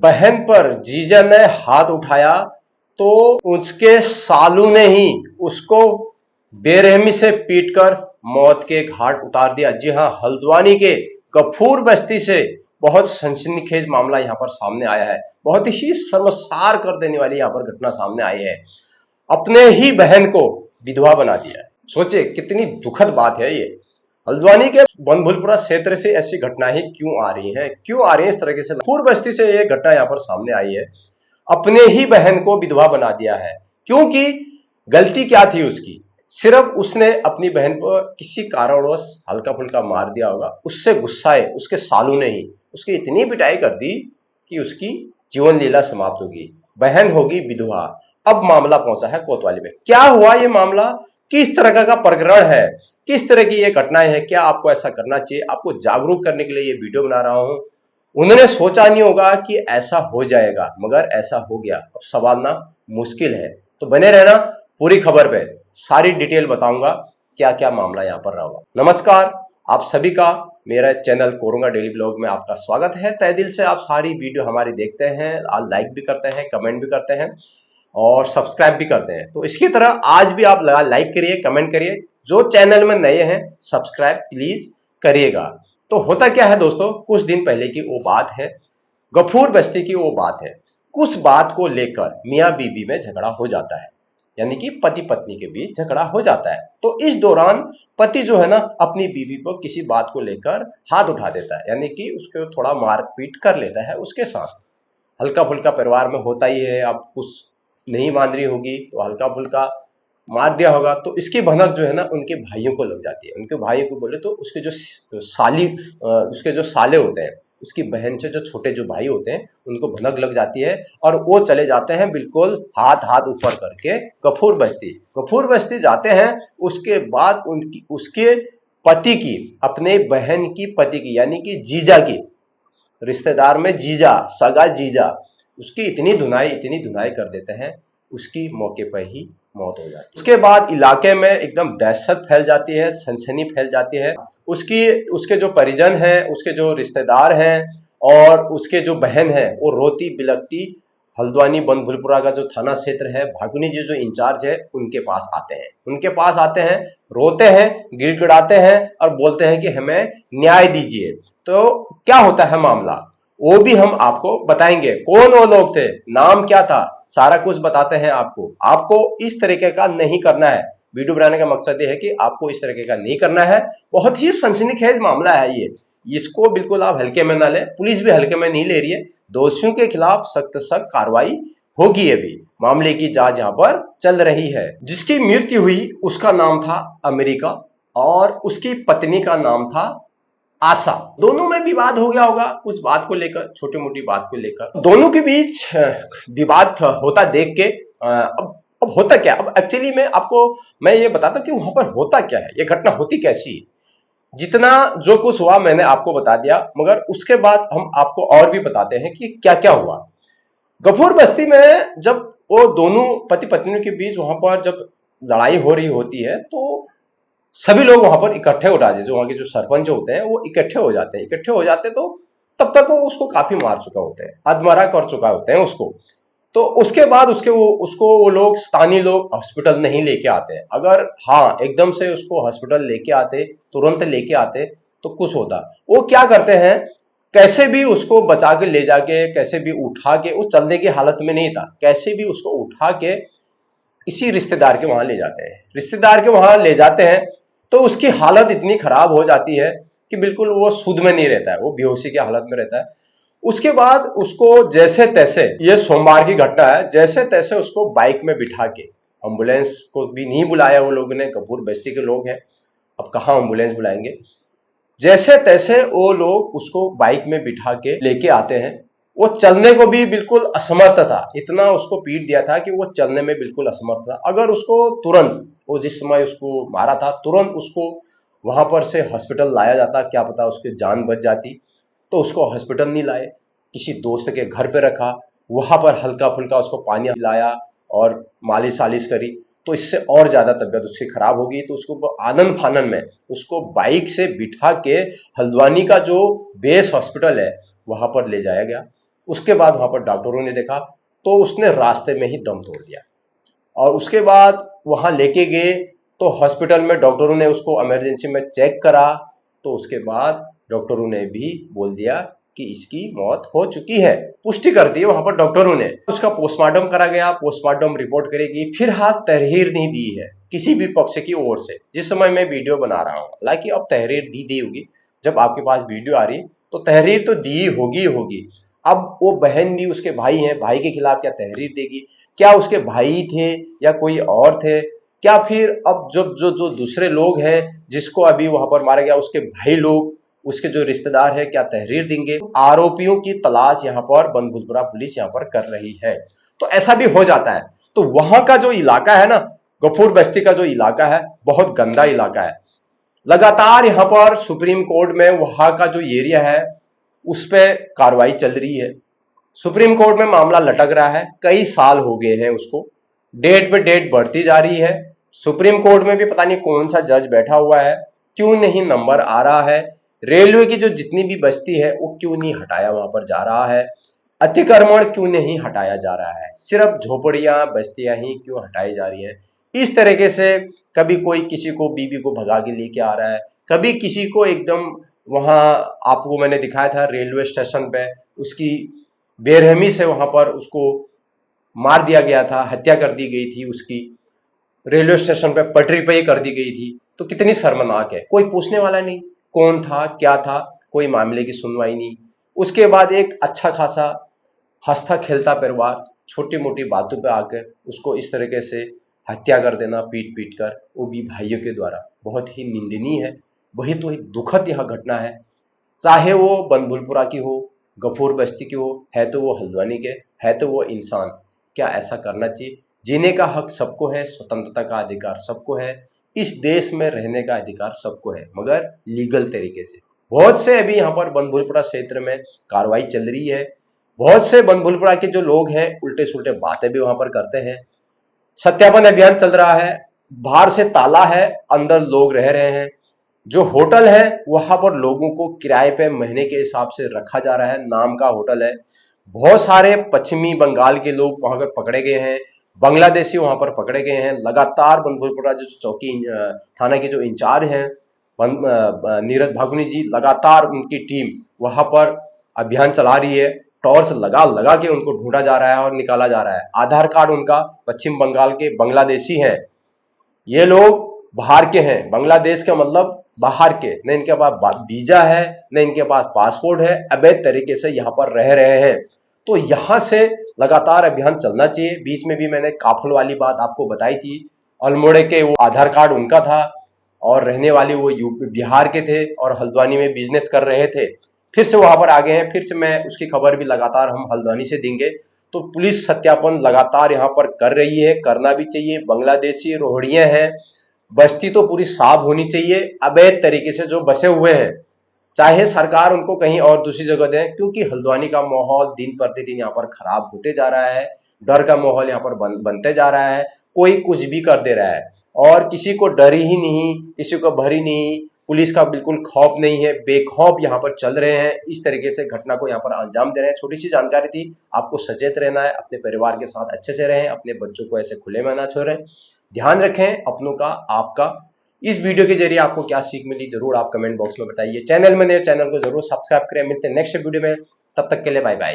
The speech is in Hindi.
बहन पर जीजा ने हाथ उठाया तो उसके सालू ने ही उसको बेरहमी से पीटकर मौत के घाट उतार दिया। जी हां, हल्द्वानी के गफूर बस्ती से बहुत सनसनीखेज मामला यहां पर सामने आया है। बहुत ही शर्मसार कर देने वाली यहां पर घटना सामने आई है। अपने ही बहन को विधवा बना दिया है। सोचिए कितनी दुखद बात है ये। हल्द्वानी के बनभूलपुरा क्षेत्र से ऐसी घटनाएं क्यों आ रही हैं, क्यों आ रही हैं इस तरीके से? गफूर बस्ती से ये घटना यहां पर सामने आई है। अपने ही बहन को विधवा बना दिया है। क्योंकि गलती क्या थी उसकी? सिर्फ उसने अपनी बहन को किसी कारणवश हल्का फुल्का मार दिया होगा। उससे गुस्साए उसके सालू ने ही उसकी इतनी पिटाई कर दी कि उसकी जीवन लीला समाप्त होगी, बहन होगी विधवा। अब मामला पहुंचा है कोतवाली में। क्या हुआ ये मामला, किस तरह का प्रकरण है, किस तरह की ये घटनाएं हैं, क्या आपको ऐसा करना चाहिए? आपको जागरूक करने के लिए ये वीडियो बना रहा हूं। उन्होंने सोचा नहीं होगा कि ऐसा हो जाएगा, मगर ऐसा हो गया। अब संभालना मुश्किल है, तो बने रहना पूरी खबर पे। सारी डिटेल बताऊंगा क्या क्या मामला यहां पर रहा होगा। नमस्कार, आप सभी का मेरा चैनल कोरोंगा डेली ब्लॉग में आपका स्वागत है। तहे दिल से आप सारी वीडियो हमारी देखते हैं, लाइक भी करते हैं, कमेंट भी करते हैं और सब्सक्राइब भी करते हैं। तो इसकी तरह आज भी आप लाइक करिए, कमेंट करिए। जो चैनल में नए हैं सब्सक्राइब प्लीज करिएगा। तो होता क्या है दोस्तों, कुछ दिन पहले की वो बात है, गफूर बस्ती की वो बात है। कुछ बात को लेकर मियां बीबी में झगड़ा हो जाता है, यानी कि पति पत्नी के बीच झगड़ा हो जाता है। तो इस दौरान पति जो है ना, अपनी बीवी को किसी बात को लेकर हाथ उठा देता है, यानी कि उसको थोड़ा मारपीट कर लेता है उसके साथ। हल्का फुल्का परिवार में होता ही है। अब कुछ नहीं मान रही होगी तो हल्का फुल्का मार दिया होगा। तो इसकी भनक जो है ना उनके भाइयों को लग जाती है। उनके भाइयों को बोले तो उसके जो उसके जो साले होते हैं, उसकी बहन से जो छोटे जो भाई होते हैं, उनको भनक लग जाती है और वो चले जाते हैं बिल्कुल हाथ हाथ ऊपर करके गफूर बस्ती जाते हैं। उसके बाद उनकी उसके पति की, अपने बहन की पति की, यानी कि जीजा की, रिश्तेदार में जीजा, सगा जीजा, उसकी इतनी धुनाई कर देते हैं, उसकी मौके पर ही मौत हो जाती है। उसके बाद इलाके में एकदम दहशत फैल जाती है, सनसनी फैल जाती है। उसके जो परिजन हैं, उसके जो रिश्तेदार हैं और उसके जो बहन है, वो रोती बिलखती हल्द्वानी बनभूलपुरा का जो थाना क्षेत्र है, भागुनी जी जो इंचार्ज है, उनके पास आते हैं, रोते हैं, गिड़गिड़ाते हैं और बोलते हैं कि हमें न्याय दीजिए। तो क्या होता है मामला, वो भी हम आपको बताएंगे। कौन वो लोग थे, नाम क्या था, सारा कुछ बताते हैं आपको इस तरीके का नहीं करना है। वीडियो बनाने का मकसद ये है कि आपको इस तरीके का नहीं करना है। बहुत ही सनसनीखेज मामला है ये, इसको बिल्कुल आप हल्के में ना लें। पुलिस भी हल्के में नहीं ले रही है। दोषियों के खिलाफ सख्त सख्त कार्रवाई होगी। अभी मामले की जांच यहां पर चल रही है। जिसकी मृत्यु हुई उसका नाम था अमेरिका और उसकी पत्नी का नाम था आशा। दोनों में विवाद हो गया होगा कुछ बात को लेकर, छोटी मोटी बात को लेकर दोनों के बीच विवाद होता देख के अब होता क्या, अब एक्चुअली मैं ये बताता हूं कि वहां पर होता क्या है, ये घटना होती कैसी है। जितना जो कुछ हुआ मैंने आपको बता दिया, मगर उसके बाद हम आपको और भी बताते हैं कि क्या क्या हुआ। गफूर बस्ती में जब वो दोनों पति पत्नियों के बीच वहां पर जब लड़ाई हो रही होती है, तो सभी लोग वहां पर इकट्ठे हो जाते हैं। जो वहां के जो सरपंच होते हैं वो इकट्ठे हो जाते हैं। तो तब तक वो उसको काफी मार चुका होते हैं, अधमरा कर चुका होते हैं उसको। तो उसके बाद वो लोग, स्थानीय लोग हॉस्पिटल नहीं लेके आते हैं। अगर हाँ एकदम से उसको हॉस्पिटल लेके आते, तुरंत लेके आते, तो कुछ होता। वो क्या करते हैं, कैसे भी उसको बचा के ले जाके, कैसे भी उठा के, वो चलने की हालत में नहीं था, कैसे भी उसको उठा के इसी रिश्तेदार के वहां ले जाते हैं। रिश्तेदार के वहां ले जाते हैं तो उसकी हालत इतनी खराब हो जाती है कि बिल्कुल वो सुध में नहीं रहता है, वो बेहोशी की हालत में रहता है। उसके बाद उसको जैसे तैसे, ये सोमवार की घटना है, जैसे तैसे उसको बाइक में बिठा के, एम्बुलेंस को भी नहीं बुलाया वो लोगों ने, गफूर बस्ती के लोग हैं, अब कहां एम्बुलेंस बुलाएंगे। जैसे तैसे वो लोग उसको बाइक में बिठा के लेके आते हैं। वो चलने को भी बिल्कुल असमर्थ था, इतना उसको पीट दिया था कि वो चलने में बिल्कुल असमर्थ था। अगर उसको तुरंत, वो जिस समय उसको मारा था, तुरंत उसको वहां पर से हॉस्पिटल लाया जाता, क्या पता उसकी जान बच जाती। तो उसको हॉस्पिटल नहीं लाए, किसी दोस्त के घर पे रखा, वहां पर हल्का फुल्का उसको पानी पिलाया और मालिश सालिश करी। तो इससे और ज्यादा तबीयत उसकी खराब होगी। तो उसको आनन फानन में उसको बाइक से बिठा के हल्द्वानी का जो बेस हॉस्पिटल है वहां पर ले जाया गया। उसके बाद वहां पर डॉक्टरों ने देखा तो उसने रास्ते में ही दम तोड़ दिया। और उसके बाद वहां लेके गए तो हॉस्पिटल में डॉक्टरों ने उसको इमरजेंसी में चेक करा, तो उसके बाद डॉक्टरों ने भी बोल दिया कि इसकी मौत हो चुकी है, पुष्टि कर दी वहां पर डॉक्टरों ने। उसका पोस्टमार्टम करा गया, पोस्टमार्टम रिपोर्ट करेगी, फिर हाथ तहरीर नहीं दी है किसी भी पक्ष की ओर से जिस समय मैं वीडियो बना रहा हूं। हालांकि अब तहरीर दी होगी, जब आपके पास वीडियो आ रही तो तहरीर तो दी होगी। अब वो बहन भी उसके भाई हैं, भाई के खिलाफ क्या तहरीर देगी? क्या उसके भाई थे या कोई और थे? क्या फिर अब जब जो दूसरे लोग हैं जिसको अभी वहां पर मारा गया उसके भाई लोग, उसके जो रिश्तेदार है, क्या तहरीर देंगे? आरोपियों की तलाश यहां पर बनभूलपुरा पुलिस यहां पर कर रही है। तो ऐसा भी हो जाता है। तो वहां का जो इलाका है ना, गफूर बस्ती का जो इलाका है, बहुत गंदा इलाका है। लगातार यहां पर सुप्रीम कोर्ट में वहां का जो एरिया है उस पर कार्रवाई चल रही है। सुप्रीम कोर्ट में मामला लटक रहा है, कई साल हो गए हैं उसको, डेट पे डेट बढ़ती जा रही है। सुप्रीम कोर्ट में भी पता नहीं कौन सा जज बैठा हुआ है, क्यों नहीं नंबर आ रहा है। रेलवे की जो जितनी भी बस्ती है वो क्यों नहीं हटाया वहां पर जा रहा है। अतिक्रमण क्यों नहीं हटाया जा रहा है, सिर्फ झोपड़ियां बस्तियां ही क्यों हटाई जा रही है। इस तरीके से कभी कोई किसी को बीबी को भगा के लेके आ रहा है, कभी किसी को एकदम वहां, आपको मैंने दिखाया था रेलवे स्टेशन पे, उसकी बेरहमी से वहां पर उसको मार दिया गया था, हत्या कर दी गई थी उसकी, रेलवे स्टेशन पे पटरी पे ही कर दी गई थी। तो कितनी शर्मनाक है, कोई पूछने वाला नहीं कौन था क्या था, कोई मामले की सुनवाई नहीं। उसके बाद एक अच्छा खासा हंसता खेलता परिवार छोटी मोटी बातों पे आकर उसको इस तरीके से हत्या कर देना, पीट पीट कर, वो भी भाइयों के द्वारा, बहुत ही निंदनीय है। वही तो एक दुखद यह घटना है। चाहे वो बनभूलपुरा की हो, गफूर बस्ती की हो, है तो वो हल्द्वानी के, है तो वो इंसान। क्या ऐसा करना चाहिए? जीने का हक सबको है, स्वतंत्रता का अधिकार सबको है, इस देश में रहने का अधिकार सबको है, मगर लीगल तरीके से। बहुत से अभी यहाँ पर बनभूलपुरा क्षेत्र में कार्रवाई चल रही है। बहुत से बनभूलपुरा के जो लोग हैं उल्टे सुल्टे बातें भी वहां पर करते हैं। सत्यापन अभियान चल रहा है, बाहर से ताला है, अंदर लोग रह रहे हैं। जो होटल है वहां पर लोगों को किराए पे महीने के हिसाब से रखा जा रहा है, नाम का होटल है। बहुत सारे पश्चिमी बंगाल के लोग वहां पर पकड़े गए हैं, बांग्लादेशी वहां पर पकड़े गए हैं। लगातार बनभूलपुरा जो चौकी थाना के जो इंचार्ज हैं नीरज भागुनी जी, लगातार उनकी टीम वहां पर अभियान चला रही है। टॉर्च लगा लगा के उनको ढूंढा जा रहा है और निकाला जा रहा है। आधार कार्ड उनका पश्चिम बंगाल के बांग्लादेशी हैं, ये लोग बाहर के हैं, बांग्लादेश का मतलब बाहर के, न इनके पास वीजा है न इनके पास पासपोर्ट है, अवैध तरीके से यहाँ पर रह रहे हैं। तो यहां से लगातार अभियान चलना चाहिए। बीच में भी मैंने काफल वाली बात आपको बताई थी, अल्मोड़े के वो आधार कार्ड उनका था और रहने वाले वो यूपी बिहार के थे और हल्द्वानी में बिजनेस कर रहे थे। फिर से वहां पर आ गए हैं, फिर से मैं उसकी खबर भी लगातार हम हल्द्वानी से देंगे। तो पुलिस सत्यापन लगातार यहाँ पर कर रही है, करना भी चाहिए। बांग्लादेशी रोहड़ियां हैं, बस्ती तो पूरी साफ होनी चाहिए। अवैध तरीके से जो बसे हुए हैं, चाहे सरकार उनको कहीं और दूसरी जगह दे, क्योंकि हल्द्वानी का माहौल दिन प्रतिदिन यहाँ पर खराब होते जा रहा है। डर का माहौल यहाँ पर बनते जा रहा है, कोई कुछ भी कर दे रहा है और किसी को डर ही नहीं, किसी को भरी नहीं, पुलिस का बिल्कुल खौफ नहीं है, बेखौफ यहाँ पर चल रहे हैं। इस तरीके से घटना को यहाँ पर अंजाम दे रहे हैं। छोटी सी जानकारी थी, आपको सचेत रहना है, अपने परिवार के साथ अच्छे से रहें, अपने बच्चों को ऐसे खुले में ना छोड़ें, ध्यान रखें अपनों का, आपका। इस वीडियो के जरिए आपको क्या सीख मिली जरूर आप कमेंट बॉक्स में बताइए। चैनल में नए, चैनल को जरूर सब्सक्राइब करें। मिलते हैं नेक्स्ट वीडियो में, तब तक के लिए बाय बाय।